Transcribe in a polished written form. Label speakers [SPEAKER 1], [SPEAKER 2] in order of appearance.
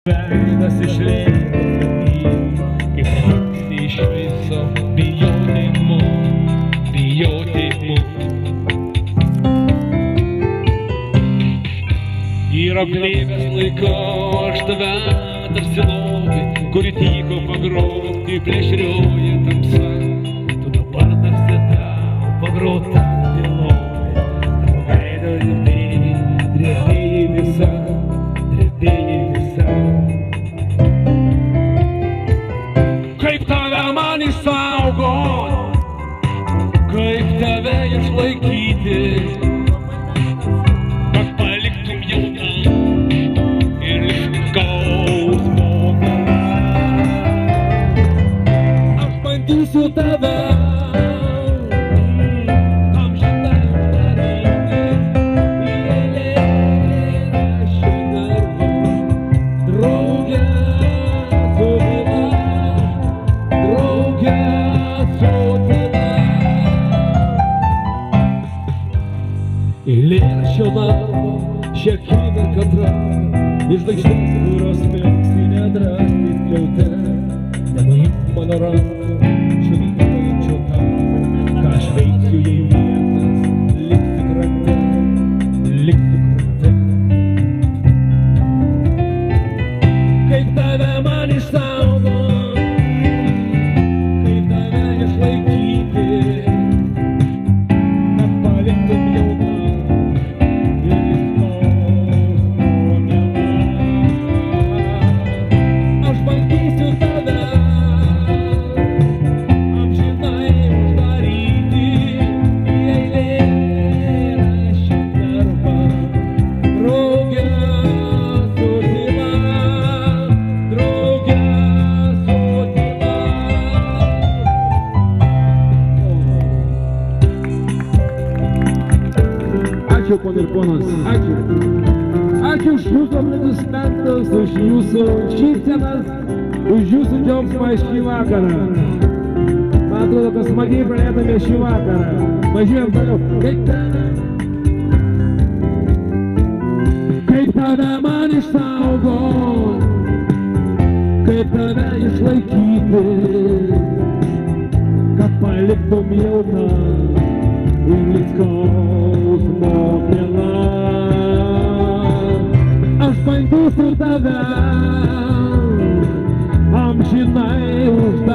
[SPEAKER 1] Veidas išleido kaip naktį iš viso bijoti Yra glėbės laiko aš tave tarsi lobį, kuri tyko pagrobti plėšrioja tamsa. Tu dabar tarsi tau pagrobta tylobį, tavo veido drebėjai visa. Kaip tave man išsaugot, kaip tave išlaikyti, kad paliktum jauną ir skausmo galą. Aš bandysiu tave amžinai uždaryti į eilėraščio narvą. Drauge su tyla, drauge su tyla. Eilėraščio narvą šią akimirką traukia iš žvaigždės, kurios mėgsti nedrąsiai skliaute. Nenuimk mano rankų, švytuojančio tavo, ką aš veiksiu, jei vienas liksiu krante. Kaip tave man išsaugot, kaip tave išlaikyti, kad paliktum jauną ir skausmo mielą. Aš bandysiu tave amžinai uždaryti į eilėraščio narvą. Drauge su tyla, drauge su tyla. Ačiū, ponai ir ponas, ačiū. Ačiū už jūsų aplodismentus, už jūsų šypsenas, už jūsų džiaugsmą šį vakarą. Man atrodo, kad smagiai praleidome šį vakarą. Važiuojam toliau. Kaip tave man išsaugot, kaip tave išlaikyti, kad paliktum jauną ir skausmo mielą. Aš bandysiu tave amžinai uždaryti